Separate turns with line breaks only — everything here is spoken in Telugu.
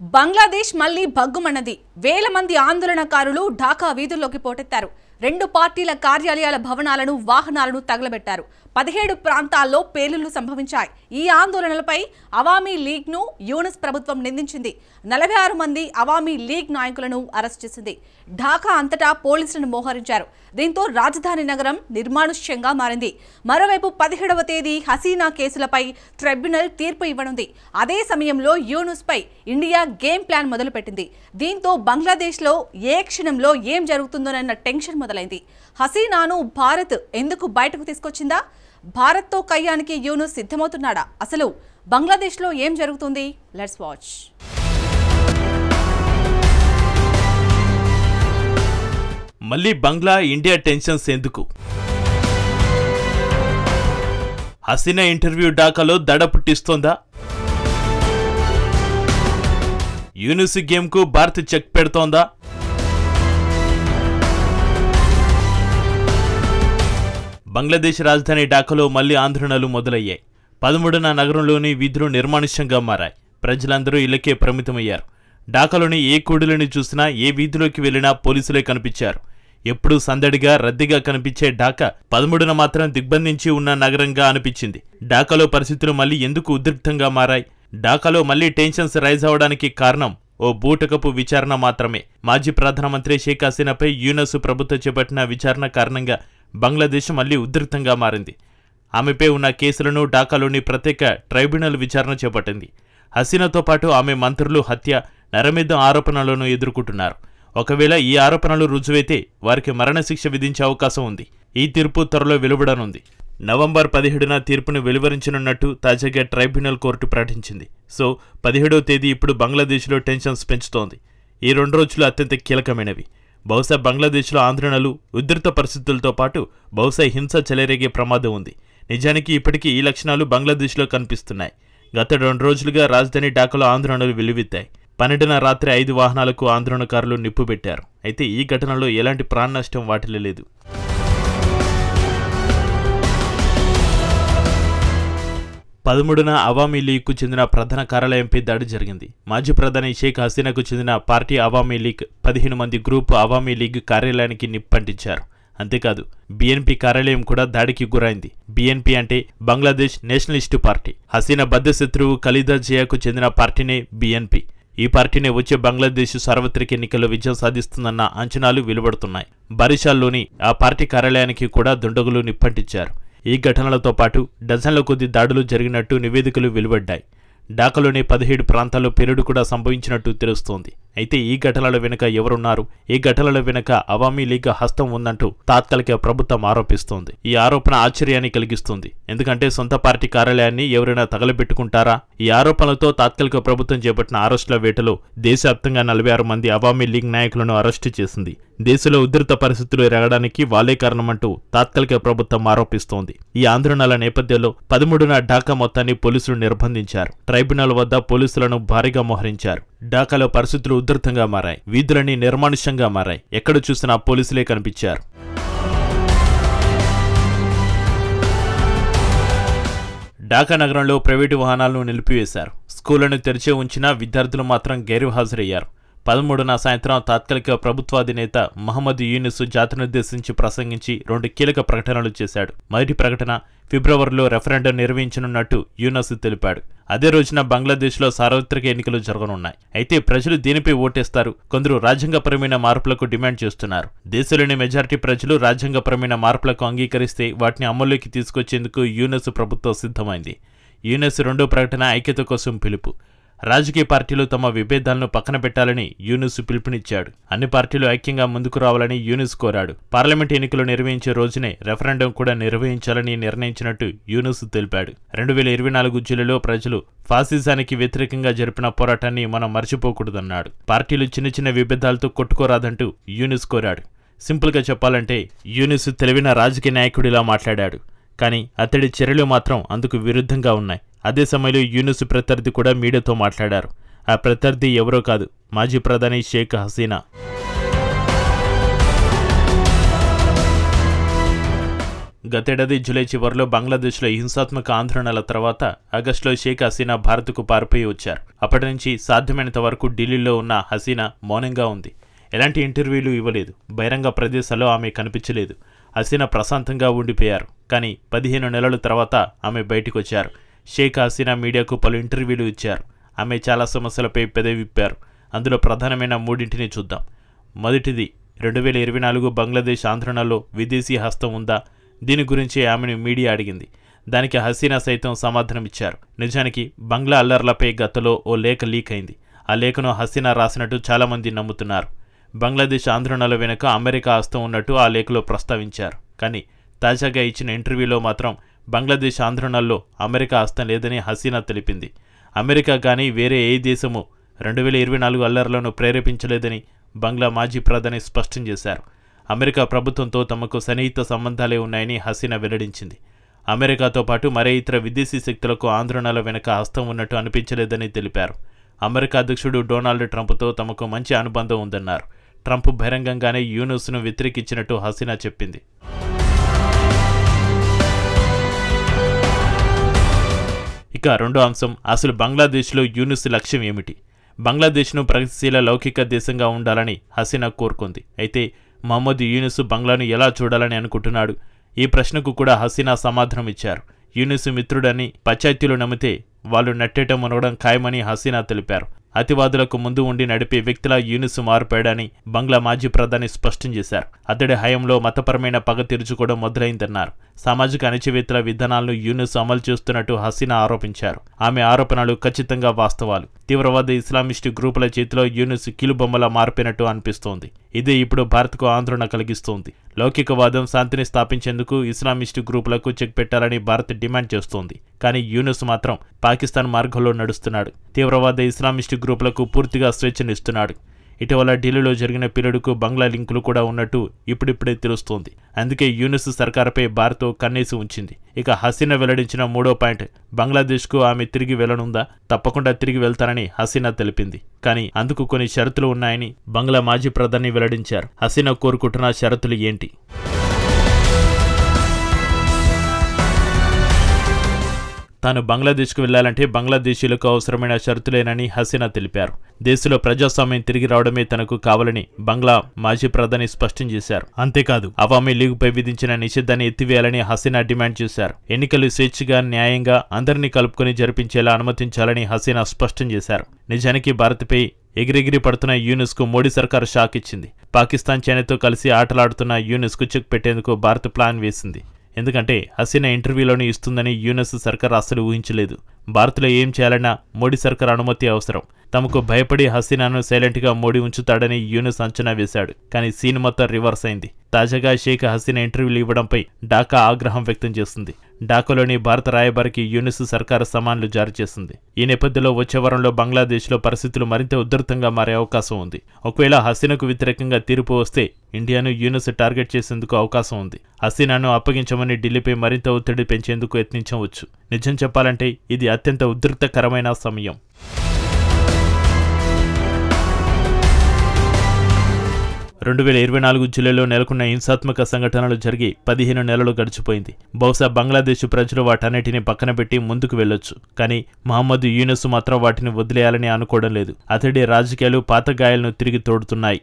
బంగ్లాదేశ్ మళ్లీ భగ్గుమన్నది. వేల మంది ఆందోళనకారులు ఢాకా వీధుల్లోకి పోటెత్తారు. రెండు పార్టీల కార్యాలయాల భవనాలను, వాహనాలను తగలబెట్టారు. 17 ప్రాంతాల్లో పేలుళ్లు సంభవించాయి. ఈ ఆందోళనలపై అవామీ లీగ్ను యూనుస్ ప్రభుత్వం నిందించింది. 46 మంది అవామీ లీగ్ నాయకులను అరెస్ట్ చేసింది. ఢాకా అంతటా పోలీసులను మోహరించారు. దీంతో రాజధాని నగరం నిర్మానుష్యంగా మారింది. మరోవైపు 17వ తేదీ హసీనా కేసులపై ట్రైబ్యునల్ తీర్పు ఇవ్వనుంది. అదే సమయంలో యూనుస్ పై ఇండియా గేమ్ ప్లాన్ మొదలుపెట్టింది. దీంతో బంగ్లాదేశ్లో ఏ క్షణంలో ఏం జరుగుతుందోనన్న టెన్షన్ మొదలైంది. హసీనాను భారత్ ఎందుకు బయటకు తీసుకొచ్చిందా? భారత్తో కయ్యానికి యూనుస్ సిద్ధమవుతున్నాడా? అసలు బంగ్లాదేశ్లో ఏం జరుగుతుంది? Let's watch.
మళ్ళీ బంగ్లా ఇండియా టెన్షన్స్ ఎందుకు? హసీనా ఇంటర్వ్యూ ఢాకాలో దడ పుట్టిస్తోందా? యూనుస్ గేమ్కు భారత్ చెక్ పెడుతోందా? బంగ్లాదేశ్ రాజధాని ఢాకాలో మళ్లీ ఆందోళనలు మొదలయ్యాయి. 13న నగరంలోని వీధులు నిర్మానుష్యంగా మారాయి. ప్రజలందరూ ఇళ్లకే పరిమితమయ్యారు. ఢాకాలోని ఏ కూడలిని చూసినా, ఏ వీధిలోకి వెళ్లినా పోలీసులే కనిపించారు. ఎప్పుడూ సందడిగా రద్దీగా కనిపించే ఢాకా 13న మాత్రం దిగ్బంధించి ఉన్న నగరంగా అనిపించింది. ఢాకాలో పరిస్థితులు మళ్లీ ఎందుకు ఉద్రిక్తంగా మారాయి? ఢాకాలో మళ్లీ టెన్షన్స్ రైజ్ అవడానికి కారణం ఓ బూటకపు విచారణ మాత్రమే. మాజీ ప్రధానమంత్రి షేక్ హసీనాపై యూనుస్ ప్రభుత్వం చేపట్టిన విచారణ కారణంగా బంగ్లాదేశ్ మళ్లీ ఉద్రిక్తంగా మారింది. ఆమెపై ఉన్న కేసులను ఢాకాలోని ప్రత్యేక ట్రైబ్యునల్ విచారణ చేపట్టింది. హసీనాతో పాటు ఆమె మంత్రులు హత్య, నరమేధం ఆరోపణలను ఎదుర్కొంటున్నారు. ఒకవేళ ఈ ఆరోపణలు రుజువైతే వారికి మరణశిక్ష విధించే అవకాశం ఉంది. ఈ తీర్పు త్వరలో వెలువడనుంది. నవంబర్ 17న తీర్పును వెలువరించనున్నట్టు తాజాగా ట్రైబ్యునల్ కోర్టు ప్రకటించింది. సో 17వ తేదీ ఇప్పుడు బంగ్లాదేశ్లో టెన్షన్స్ పెంచుతోంది. ఈ 2 రోజులు అత్యంత కీలకమైనవి. బహుశా బంగ్లాదేశ్లో ఆందోళనలు, ఉధృత పరిస్థితులతో పాటు బహుశా హింస చెలరేగే ప్రమాదం ఉంది. నిజానికి ఇప్పటికీ ఈ లక్షణాలు బంగ్లాదేశ్లో కనిపిస్తున్నాయి. గత 2 రోజులుగా రాజధాని ఢాకాలో ఆందోళనలు వెల్లువెత్తాయి. 12న రాత్రి 5 వాహనాలకు ఆందోళనకారులు నిప్పు పెట్టారు. అయితే ఈ ఘటనలో ఎలాంటి ప్రాణ నష్టం వాటిల్లలేదు. 13న అవామీ లీగ్కు చెందిన ప్రధాన కార్యాలయంపై దాడి జరిగింది. మాజీ ప్రధాని షేక్ హసీనాకు చెందిన పార్టీ అవామీ లీగ్ 15 మంది గ్రూపు అవామీ లీగ్ కార్యాలయానికి నిప్పంటించారు. అంతేకాదు, బీఎన్పీ కార్యాలయం కూడా దాడికి గురైంది. బీఎన్పీ అంటే బంగ్లాదేశ్ నేషనలిస్టు పార్టీ. హసీనా బద్ధశత్రువు ఖలీదా జియాకు చెందిన పార్టీనే బీఎన్పీ. ఈ పార్టీనే వచ్చే బంగ్లాదేశ్ సార్వత్రిక ఎన్నికల్లో విజయం సాధిస్తుందన్న అంచనాలు వెలువడుతున్నాయి. బారిషాల్లోని ఆ పార్టీ కార్యాలయానికి కూడా దుండగులు నిప్పంటించారు. ఈ ఘటనలతో పాటు డజన్ల కొద్ది దాడులు జరిగినట్టు నివేదికలు వెలువడ్డాయి. ఢాకాలోని 17 ప్రాంతాల్లో పేలుడు కూడా సంభవించినట్టు తెలుస్తోంది. అయితే ఈ ఘటనల వెనుక ఎవరున్నారు? ఈ ఘటనల వెనుక అవామీ లీగ్ హస్తం ఉందంటూ తాత్కాలిక ప్రభుత్వం ఆరోపిస్తోంది. ఈ ఆరోపణ ఆశ్చర్యాన్ని కలిగిస్తుంది. ఎందుకంటే సొంత పార్టీ కార్యాలయాన్ని ఎవరైనా తగలబెట్టుకుంటారా? ఈ ఆరోపణలతో తాత్కాలిక ప్రభుత్వం చేపట్టిన అరెస్టుల వేటలో దేశవ్యాప్తంగా 46 మంది అవామీ లీగ్ నాయకులను అరెస్టు చేసింది. దేశంలో ఉధృత పరిస్థితులు ఎరగడానికి వాళ్లే కారణమంటూ తాత్కాలిక ప్రభుత్వం ఆరోపిస్తోంది. ఈ ఆందోళనల నేపథ్యంలో 13న ఢాకా మొత్తాన్ని పోలీసులు నిర్బంధించారు. ట్రైబ్యునల్ వద్ద పోలీసులను భారీగా మోహరించారు. ఢాకాలో పరిస్థితులు ఉధృతంగా మారాయి. వీధులన్నీ నిర్మానుష్యంగా మారాయి. ఎక్కడ చూసినా పోలీసులే కనిపించారు. ఢాకా నగరంలో ప్రైవేటు వాహనాలను నిలిపివేశారు. స్కూళ్లను తెరిచే ఉంచినా విద్యార్థులు మాత్రం గైర్హాజరయ్యారు. 13న సాయంత్రం తాత్కాలిక ప్రభుత్వాధినేత మహమ్మద్ యూనుస్ జాతినుద్దేశించి ప్రసంగించి 2 కీలక ప్రకటనలు చేశాడు. మొదటి ప్రకటన, ఫిబ్రవరిలో రెఫరెండం నిర్వహించనున్నట్టు యూనుస్ తెలిపాడు. అదే రోజున బంగ్లాదేశ్లో సార్వత్రిక ఎన్నికలు జరగనున్నాయి. అయితే ప్రజలు దేనిపై ఓటేస్తారు? కొందరు రాజ్యాంగపరమైన మార్పులకు డిమాండ్ చేస్తున్నారు. దేశంలోని మెజారిటీ ప్రజలు రాజ్యాంగపరమైన మార్పులకు అంగీకరిస్తే వాటిని అమల్లోకి తీసుకొచ్చేందుకు యూనుస్ ప్రభుత్వం సిద్ధమైంది. యూనుస్ 2వ ప్రకటన ఐక్యత కోసం పిలుపు. రాజకీయ పార్టీలు తమ విభేదాలను పక్కన పెట్టాలని యూనుస్ పిలుపునిచ్చాడు. అన్ని పార్టీలు ఐక్యంగా ముందుకు రావాలని యూనుస్ కోరాడు. పార్లమెంట్ ఎన్నికలు నిర్వహించే రోజునే రెఫరెండం కూడా నిర్వహించాలని నిర్ణయించినట్టు యూనుస్ తెలిపాడు. 2024 జూలైలో ప్రజలు ఫాసిజానికి వ్యతిరేకంగా జరిపిన పోరాటాన్ని మనం మర్చిపోకూడదన్నాడు. పార్టీలు చిన్న చిన్న విభేదాలతో కొట్టుకోరాదంటూ యూనుస్ కోరాడు. సింపుల్గా చెప్పాలంటే యూనుస్ తెలివిన రాజకీయ నాయకుడిలా మాట్లాడాడు. కానీ అతడి చర్యలు మాత్రం అందుకు విరుద్ధంగా ఉన్నాయి. అదే సమయంలో యూనుస్ ప్రత్యర్థి కూడా మీడియాతో మాట్లాడారు. ఆ ప్రత్యర్థి ఎవరో కాదు, మాజీ ప్రధాని షేక్ హసీనా. గతేడాది జూలై చివరిలో బంగ్లాదేశ్లో హింసాత్మక ఆందోళనల తర్వాత ఆగస్టులో షేక్ హసీనా భారత్కు పారిపోయి వచ్చారు. అప్పటి నుంచి సాధ్యమైనంత వరకు ఢిల్లీలో ఉన్న హసీనా మౌనంగా ఉంది. ఎలాంటి ఇంటర్వ్యూలు ఇవ్వలేదు. బహిరంగ ప్రదేశాల్లో ఆమె కనిపించలేదు. హసీనా ప్రశాంతంగా ఉండిపోయారు. కానీ 15 నెలల తర్వాత ఆమె బయటకొచ్చారు. షేక్ హసీనా మీడియాకు పలు ఇంటర్వ్యూలు ఇచ్చారు. ఆమె చాలా సమస్యలపై పెదవి విప్పారు. అందులో ప్రధానమైన 3 చూద్దాం. మొదటిది 2024 బంగ్లాదేశ్ ఆందోళనలో విదేశీ హస్తం ఉందా? దీని గురించి ఆమెను మీడియా అడిగింది. దానికి హసీనా సైతం సమాధానమిచ్చారు. నిజానికి బంగ్లా అల్లర్లపై గతంలో ఓ లేఖ లీక్ అయింది. ఆ లేఖను హసీనా రాసినట్టు చాలామంది నమ్ముతున్నారు. బంగ్లాదేశ్ ఆందోళనల వెనుక అమెరికా హస్తం ఉన్నట్టు ఆ లేఖలో ప్రస్తావించారు. కానీ తాజాగా ఇచ్చిన ఇంటర్వ్యూలో మాత్రం బంగ్లాదేశ్ ఆందోళనల్లో అమెరికా హస్తం లేదని హసీనా తెలిపింది. అమెరికా కానీ వేరే ఏ దేశము 2024 అల్లర్లను ప్రేరేపించలేదని బంగ్లా మాజీ ప్రధాని స్పష్టం చేశారు. అమెరికా ప్రభుత్వంతో తమకు సన్నిహిత సంబంధాలే ఉన్నాయని హసీనా వెల్లడించింది. అమెరికాతో పాటు మరే ఇతర విదేశీ శక్తులకు ఆందోళనల వెనుక హస్తం ఉన్నట్టు అనిపించలేదని తెలిపారు. అమెరికా అధ్యక్షుడు డొనాల్డ్ ట్రంప్తో తమకు మంచి అనుబంధం ఉందన్నారు. ట్రంప్ బహిరంగంగానే యూనుస్ను వ్యతిరేకించినట్టు హసీనా చెప్పింది. ఇక రెండో అంశం, అసలు బంగ్లాదేశ్లో యూనుస్ లక్ష్యం ఏమిటి? బంగ్లాదేశ్ను ప్రగతిశీల లౌకిక దేశంగా ఉండాలని హసీనా కోరుకుంది. అయితే మహమ్మద్ యూనుస్ బంగ్లాను ఎలా చూడాలని అనుకుంటున్నాడు? ఈ ప్రశ్నకు కూడా హసీనా సమాధానం ఇచ్చారు. యూనుస్ మిత్రుడని పాశ్చాత్యులు నమ్మితే వాళ్ళు నట్టేట మునగడం ఖాయమని హసీనా తెలిపారు. అతివాదులకు ముందు ఉండి నడిపే వ్యక్తిలా యూనుస్ మారిపోయాడని బంగ్లా మాజీ ప్రధాని స్పష్టం చేశారు. అతడి హయాంలో మతపరమైన పగ తీర్చుకోవడం మొదలైందన్నారు. సామాజిక అణచివేతల విధానాలను యూనుస్ అమలు చేస్తున్నట్టు హసీనా ఆరోపించారు. ఆమె ఆరోపణలు ఖచ్చితంగా వాస్తవాలు. తీవ్రవాద ఇస్లామిస్టు గ్రూపుల చేతిలో యూనుస్ కీలుబొమ్మలా మారిపోయినట్టు అనిపిస్తోంది. ఇదే ఇప్పుడు భారత్కు ఆందోళన కలిగిస్తోంది. లౌకికవాదం, శాంతిని స్థాపించేందుకు ఇస్లామిస్టు గ్రూపులకు చెక్ పెట్టాలని భారత్ డిమాండ్ చేస్తోంది. కానీ యూనుస్ మాత్రం పాకిస్తాన్ మార్గంలో నడుస్తున్నాడు. తీవ్రవాద ఇస్లామిస్టు గ్రూపులకు పూర్తిగా స్వేచ్ఛనిస్తున్నాడు. ఇటీవల ఢిల్లీలో జరిగిన పీరియడ్కు బంగ్లా లింకులు కూడా ఉన్నట్టు ఇప్పుడిప్పుడే తెలుస్తోంది. అందుకే యూనుస్ సర్కారుపై భారత్ కన్నేసి ఉంచింది. ఇక హసీనా వెల్లడించిన 3వ పాయింట్, బంగ్లాదేశ్కు ఆమె తిరిగి వెళ్లనుందా? తప్పకుండా తిరిగి వెళ్తానని హసీనా తెలిపింది. కానీ అందుకు కొన్ని షరతులు ఉన్నాయని బంగ్లా మాజీ ప్రధాని వెల్లడించారు. హసీనా కోరుకుంటున్న షరతులు ఏంటి? తాను బంగ్లాదేశ్కు వెళ్లాలంటే బంగ్లాదేశీయులకు అవసరమైన షరతులేనని హసీనా తెలిపారు. దేశంలో ప్రజాస్వామ్యం తిరిగి రావడమే తనకు కావాలని బంగ్లా మాజీ ప్రధాని స్పష్టం చేశారు. అంతేకాదు అవామీ లీగ్పై విధించిన నిషేధాన్ని ఎత్తివేయాలని హసీనా డిమాండ్ చేశారు. ఎన్నికలు స్వేచ్ఛగా, న్యాయంగా అందరినీ కలుపుకొని జరిపించేలా అనుమతించాలని హసీనా స్పష్టం చేశారు. నిజానికి భారత్పై ఎగిరెగిరి పడుతున్న యూనుస్కు మోడీ సర్కారు షాక్ ఇచ్చింది. పాకిస్తాన్, చైనాతో కలిసి ఆటలాడుతున్న యూనుస్కు చెక్ పెట్టేందుకు భారత్ ప్లాన్ వేసింది. ఎందుకంటే హసీనా ఇంటర్వ్యూలోనే ఇస్తుందని యూనుస్ సర్కార్ అస్సలు ఊహించలేదు. భారత్లో ఏం చేయాలన్నా మోడీ సర్కార్ అనుమతి అవసరం. తమకు భయపడి హసీనాను సైలెంట్గా మోడీ ఉంచుతాడని యూనుస్ అంచనా వేశాడు. కానీ సీన్ మొత్తం రివర్స్ అయింది. తాజాగా షేక్ హసీనా ఇంటర్వ్యూలు ఇవ్వడంపై ఢాకా ఆగ్రహం వ్యక్తం చేసింది. ఢాకాలోని భారత రాయబారికి యూనుస్ సర్కారు సమన్లు జారీ చేసింది. ఈ నేపథ్యంలో వచ్చే వారంలో బంగ్లాదేశ్లో పరిస్థితులు మరింత ఉధృతంగా మారే అవకాశం ఉంది. ఒకవేళ హసీనాకు వ్యతిరేకంగా తీర్పు వస్తే ఇండియాను యూనుస్ టార్గెట్ చేసేందుకు అవకాశం ఉంది. హసీనాను అప్పగించమని ఢిల్లీపై మరింత ఒత్తిడి పెంచేందుకు యత్నించవచ్చు. నిజం చెప్పాలంటే ఇది అత్యంత ఉధృతకరమైన సమయం. 2024 జూలైలో నెలకొన్న హింసాత్మక సంఘటనలు జరిగి 15 నెలలు గడిచిపోయింది. బహుశా బంగ్లాదేశ్ ప్రజలు వాటన్నిటిని పక్కన పెట్టి ముందుకు వెళ్లొచ్చు. కానీ మహమ్మద్ యూనుస్ మాత్రం వాటిని వదిలేయాలని అనుకోవడం లేదు. అతడి రాజకీయాలు పాత గాయాలను తిరిగి తోడుతున్నాయి.